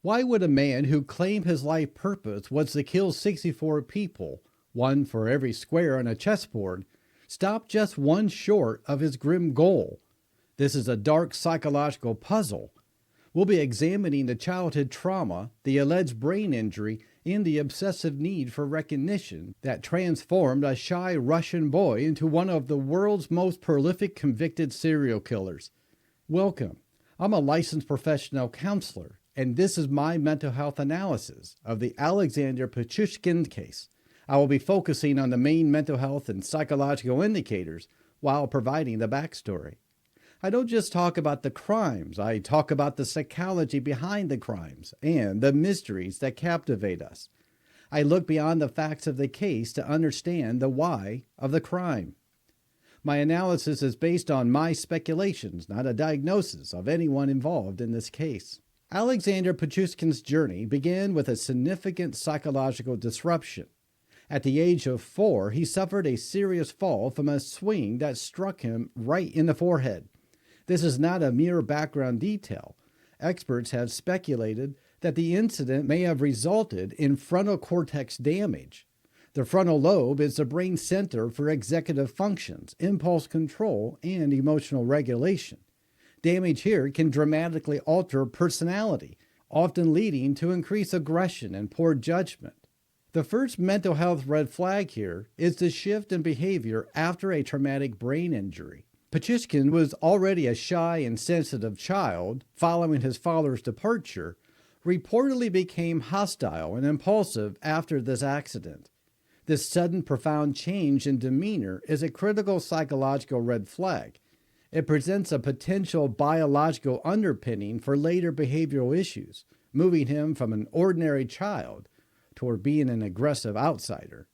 Why would a man who claimed his life purpose was to kill 64 people, one for every square on a chessboard, stop just one short of his grim goal? This is a dark psychological puzzle. We'll be examining the childhood trauma, the alleged brain injury, and the obsessive need for recognition that transformed a shy Russian boy into one of the world's most prolific convicted serial killers. Welcome. I'm a licensed professional counselor, and this is my mental health analysis of the Alexander Pichushkin case. I will be focusing on the main mental health and psychological indicators while providing the backstory. I don't just talk about the crimes, I talk about the psychology behind the crimes and the mysteries that captivate us. I look beyond the facts of the case to understand the why of the crime. My analysis is based on my speculations, not a diagnosis of anyone involved in this case. Alexander Pichushkin's journey began with a significant psychological disruption. At the age of 4, he suffered a serious fall from a swing that struck him right in the forehead. This is not a mere background detail. Experts have speculated that the incident may have resulted in frontal cortex damage. The frontal lobe is the brain center for executive functions, impulse control, and emotional regulation. Damage here can dramatically alter personality, often leading to increased aggression and poor judgment. The first mental health red flag here is the shift in behavior after a traumatic brain injury. Pichushkin was already a shy and sensitive child. Following his father's departure, reportedly became hostile and impulsive after this accident. This sudden, profound change in demeanor is a critical psychological red flag. It presents a potential biological underpinning for later behavioral issues, moving him from an ordinary child toward being an aggressive outsider.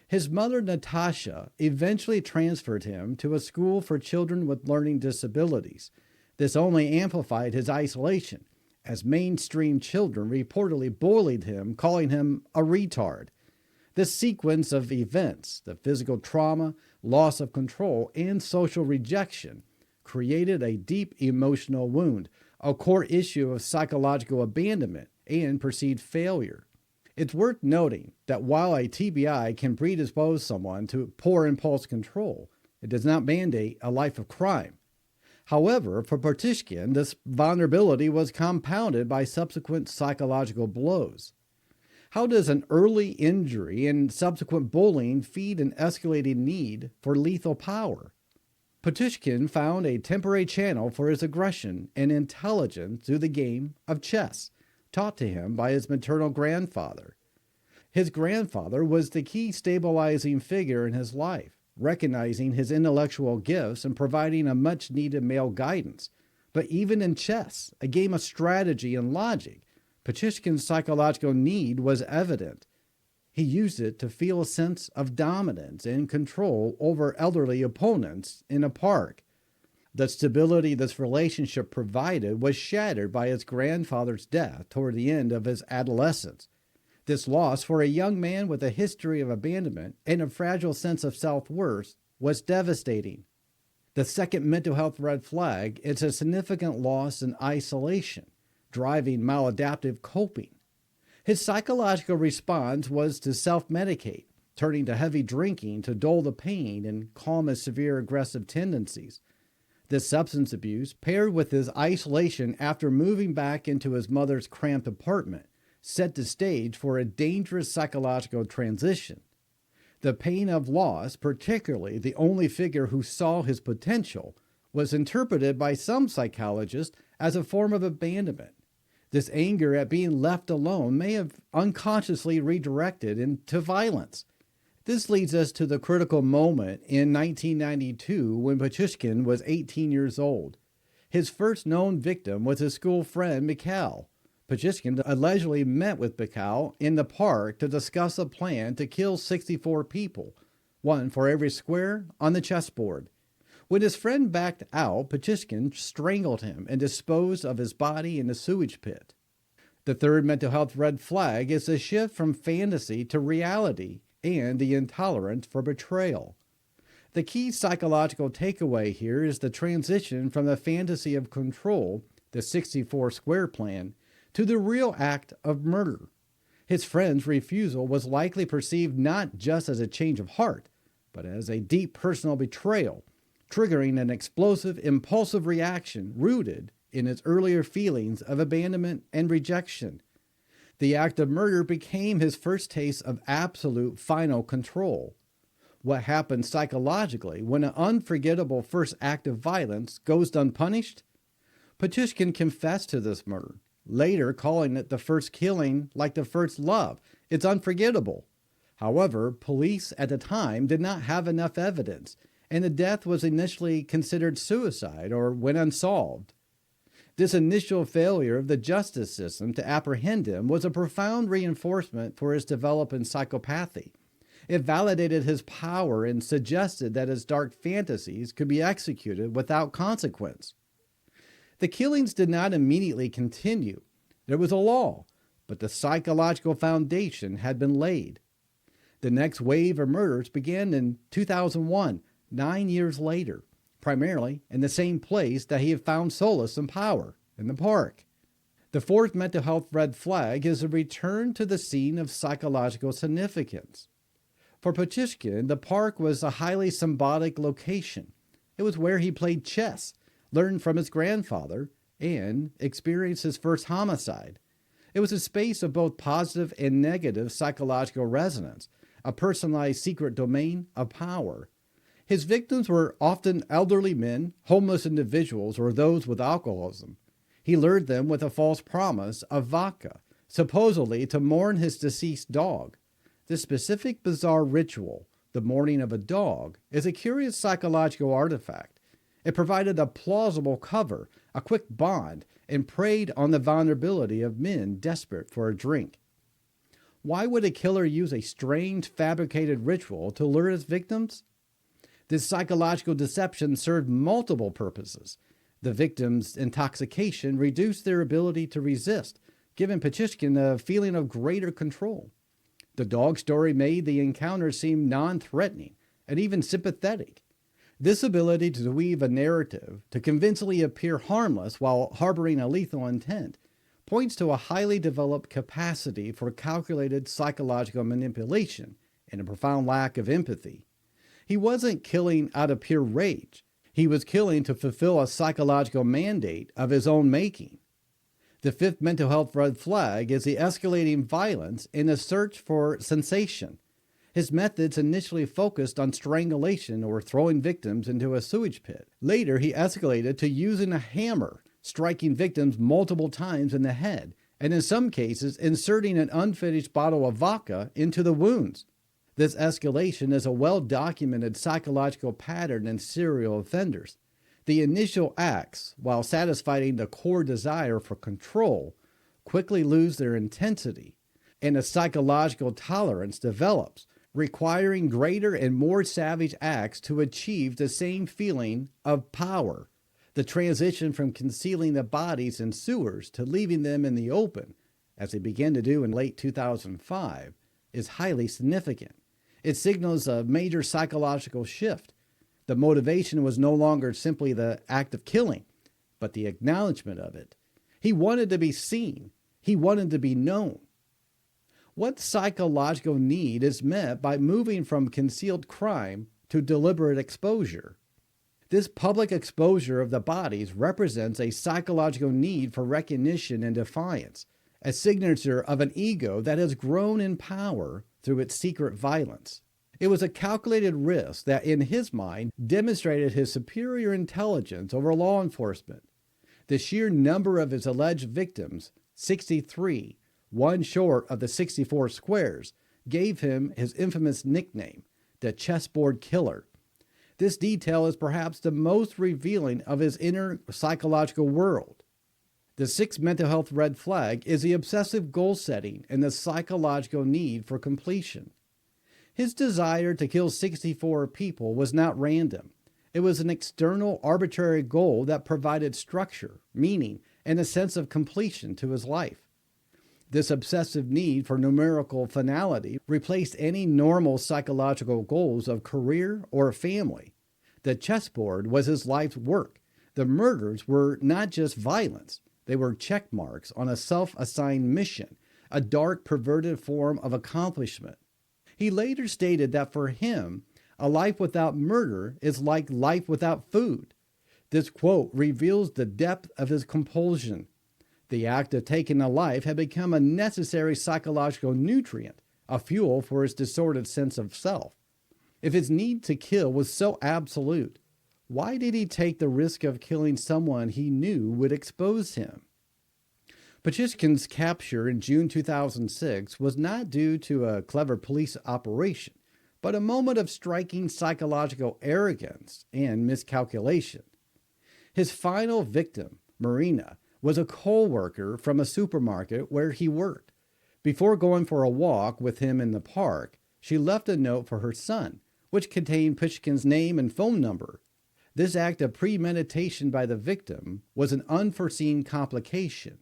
His mother, Natasha, eventually transferred him to a school for children with learning disabilities. This only amplified his isolation, as mainstream children reportedly bullied him, calling him a retard. This sequence of events, the physical trauma, loss of control, and social rejection, created a deep emotional wound, a core issue of psychological abandonment and perceived failure. It's worth noting that while a TBI can predispose someone to poor impulse control, it does not mandate a life of crime. However, for Pichushkin, this vulnerability was compounded by subsequent psychological blows. How does an early injury and subsequent bullying feed an escalating need for lethal power? Pichushkin found a temporary channel for his aggression and intelligence through the game of chess, taught to him by his maternal grandfather. His grandfather was the key stabilizing figure in his life, recognizing his intellectual gifts and providing a much-needed male guidance. But even in chess, a game of strategy and logic, Pichushkin's psychological need was evident. He used it to feel a sense of dominance and control over elderly opponents in a park. The stability this relationship provided was shattered by his grandfather's death toward the end of his adolescence. This loss for a young man with a history of abandonment and a fragile sense of self-worth was devastating. The second mental health red flag is a significant loss in isolation, driving maladaptive coping. His psychological response was to self-medicate, turning to heavy drinking to dull the pain and calm his severe aggressive tendencies. This substance abuse, paired with his isolation after moving back into his mother's cramped apartment, set the stage for a dangerous psychological transition. The pain of loss, particularly the only figure who saw his potential, was interpreted by some psychologists as a form of abandonment. This anger at being left alone may have unconsciously redirected into violence. This leads us to the critical moment in 1992 when Pichushkin was 18 years old. His first known victim was his school friend Mikhail. Pichushkin allegedly met with Mikhail in the park to discuss a plan to kill 64 people, one for every square on the chessboard. When his friend backed out, Pichushkin strangled him and disposed of his body in a sewage pit. The third mental health red flag is the shift from fantasy to reality and the intolerance for betrayal. The key psychological takeaway here is the transition from the fantasy of control, the 64 square plan, to the real act of murder. His friend's refusal was likely perceived not just as a change of heart, but as a deep personal betrayal, triggering an explosive, impulsive reaction rooted in his earlier feelings of abandonment and rejection. The act of murder became his first taste of absolute final control. What happens psychologically when an unforgettable first act of violence goes unpunished? Pichushkin confessed to this murder, later calling it the first killing like the first love. It's unforgettable. However, police at the time did not have enough evidence, and the death was initially considered suicide or went unsolved. This initial failure of the justice system to apprehend him was a profound reinforcement for his developing psychopathy. It validated his power and suggested that his dark fantasies could be executed without consequence. The killings did not immediately continue. There was a law, but the psychological foundation had been laid. The next wave of murders began in 2001, 9 years later, primarily in the same place that he had found solace and power, in the park. The fourth mental health red flag is a return to the scene of psychological significance. For Pichushkin, the park was a highly symbolic location. It was where he played chess, learned from his grandfather, and experienced his first homicide. It was a space of both positive and negative psychological resonance, a personalized secret domain of power. His victims were often elderly men, homeless individuals, or those with alcoholism. He lured them with a false promise of vodka, supposedly to mourn his deceased dog. This specific bizarre ritual, the mourning of a dog, is a curious psychological artifact. It provided a plausible cover, a quick bond, and preyed on the vulnerability of men desperate for a drink. Why would a killer use a strange, fabricated ritual to lure his victims? This psychological deception served multiple purposes. The victim's intoxication reduced their ability to resist, giving Pichushkin a feeling of greater control. The dog story made the encounter seem non-threatening and even sympathetic. This ability to weave a narrative to convincingly appear harmless while harboring a lethal intent points to a highly developed capacity for calculated psychological manipulation and a profound lack of empathy. He wasn't killing out of pure rage. He was killing to fulfill a psychological mandate of his own making. The fifth mental health red flag is the escalating violence in the search for sensation. His methods initially focused on strangulation or throwing victims into a sewage pit. Later, he escalated to using a hammer, striking victims multiple times in the head, and in some cases, inserting an unfinished bottle of vodka into the wounds. This escalation is a well-documented psychological pattern in serial offenders. The initial acts, while satisfying the core desire for control, quickly lose their intensity, and a psychological tolerance develops, requiring greater and more savage acts to achieve the same feeling of power. The transition from concealing the bodies in sewers to leaving them in the open, as they began to do in late 2005, is highly significant. It signals a major psychological shift. The motivation was no longer simply the act of killing, but the acknowledgement of it. He wanted to be seen. He wanted to be known. What psychological need is met by moving from concealed crime to deliberate exposure? This public exposure of the bodies represents a psychological need for recognition and defiance, a signature of an ego that has grown in power through its secret violence. It was a calculated risk that, in his mind, demonstrated his superior intelligence over law enforcement. The sheer number of his alleged victims, 63, one short of the 64 squares, gave him his infamous nickname, the Chessboard Killer. This detail is perhaps the most revealing of his inner psychological world. The sixth mental health red flag is the obsessive goal setting and the psychological need for completion. His desire to kill 64 people was not random. It was an external, arbitrary goal that provided structure, meaning, and a sense of completion to his life. This obsessive need for numerical finality replaced any normal psychological goals of career or family. The chessboard was his life's work. The murders were not just violence. They were check marks on a self-assigned mission, a dark, perverted form of accomplishment. He later stated that for him, a life without murder is like life without food. This quote reveals the depth of his compulsion. The act of taking a life had become a necessary psychological nutrient, a fuel for his disordered sense of self. If his need to kill was so absolute, why did he take the risk of killing someone he knew would expose him? Pichushkin's capture in June 2006 was not due to a clever police operation, but a moment of striking psychological arrogance and miscalculation. His final victim, Marina, was a co-worker from a supermarket where he worked. Before going for a walk with him in the park, she left a note for her son, which contained Pichushkin's name and phone number. This act of premeditation by the victim was an unforeseen complication.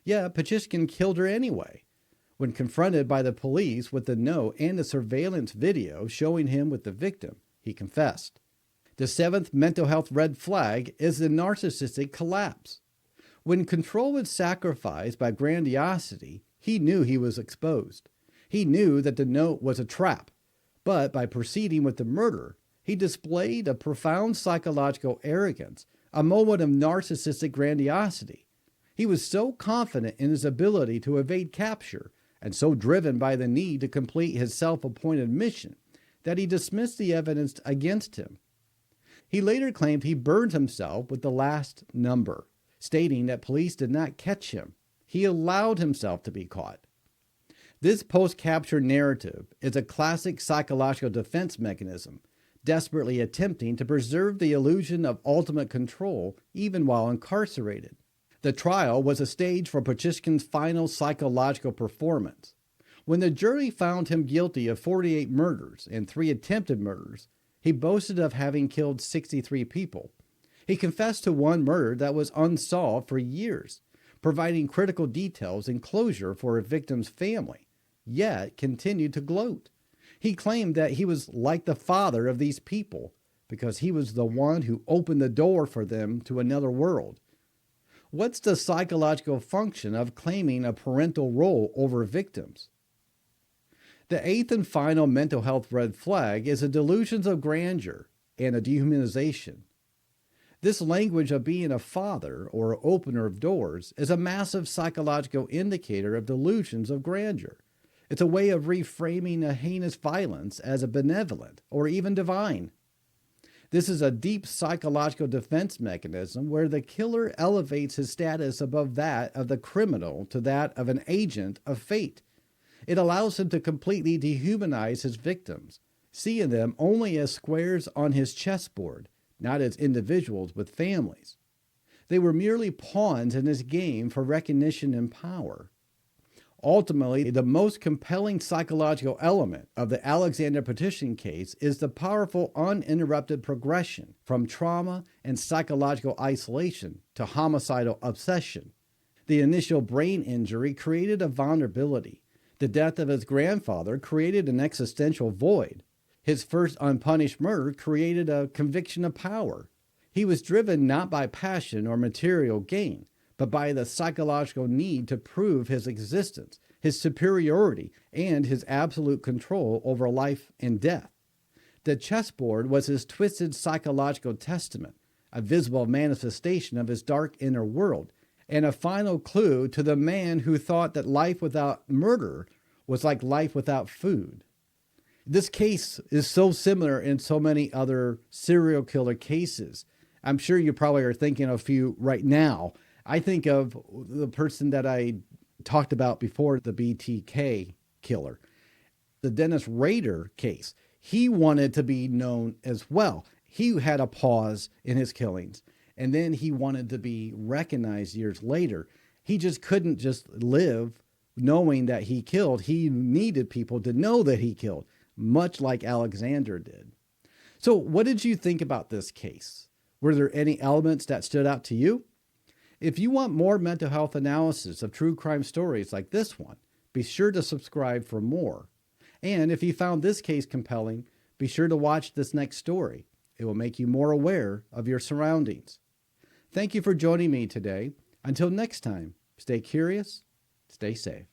Yet Pichushkin killed her anyway. When confronted by the police with the note and the surveillance video showing him with the victim, he confessed. The seventh mental health red flag is the narcissistic collapse. When control was sacrificed by grandiosity, he knew he was exposed. He knew that the note was a trap, but by proceeding with the murder, he displayed a profound psychological arrogance, a moment of narcissistic grandiosity. He was so confident in his ability to evade capture and so driven by the need to complete his self-appointed mission that he dismissed the evidence against him. He later claimed he burned himself with the last number, stating that police did not catch him. He allowed himself to be caught. This post-capture narrative is a classic psychological defense mechanism, desperately attempting to preserve the illusion of ultimate control even while incarcerated. The trial was a stage for Pichushkin's final psychological performance. When the jury found him guilty of 48 murders and 3 attempted murders, he boasted of having killed 63 people. He confessed to one murder that was unsolved for years, providing critical details and closure for a victim's family, yet continued to gloat. He claimed that he was like the father of these people because he was the one who opened the door for them to another world. What's the psychological function of claiming a parental role over victims? The eighth and final mental health red flag is the delusions of grandeur and a dehumanization. This language of being a father or opener of doors is a massive psychological indicator of delusions of grandeur. It's a way of reframing a heinous violence as a benevolent or even divine. This is a deep psychological defense mechanism where the killer elevates his status above that of the criminal to that of an agent of fate. It allows him to completely dehumanize his victims, seeing them only as squares on his chessboard, not as individuals with families. They were merely pawns in his game for recognition and power. Ultimately, the most compelling psychological element of the Alexander Pichushkin case is the powerful, uninterrupted progression from trauma and psychological isolation to homicidal obsession. The initial brain injury created a vulnerability. The death of his grandfather created an existential void. His first unpunished murder created a conviction of power. He was driven not by passion or material gain, but by the psychological need to prove his existence, his superiority, and his absolute control over life and death. The chessboard was his twisted psychological testament, a visible manifestation of his dark inner world, and a final clue to the man who thought that life without murder was like life without food. This case is so similar in so many other serial killer cases. I'm sure you probably are thinking of a few right now. I think of the person that I talked about before, the BTK killer. The Dennis Rader case, he wanted to be known as well. He had a pause in his killings, and then he wanted to be recognized years later. He just couldn't just live knowing that he killed. He needed people to know that he killed, much like Alexander did. So what did you think about this case? Were there any elements that stood out to you? If you want more mental health analysis of true crime stories like this one, be sure to subscribe for more. And if you found this case compelling, be sure to watch this next story. It will make you more aware of your surroundings. Thank you for joining me today. Until next time, stay curious, stay safe.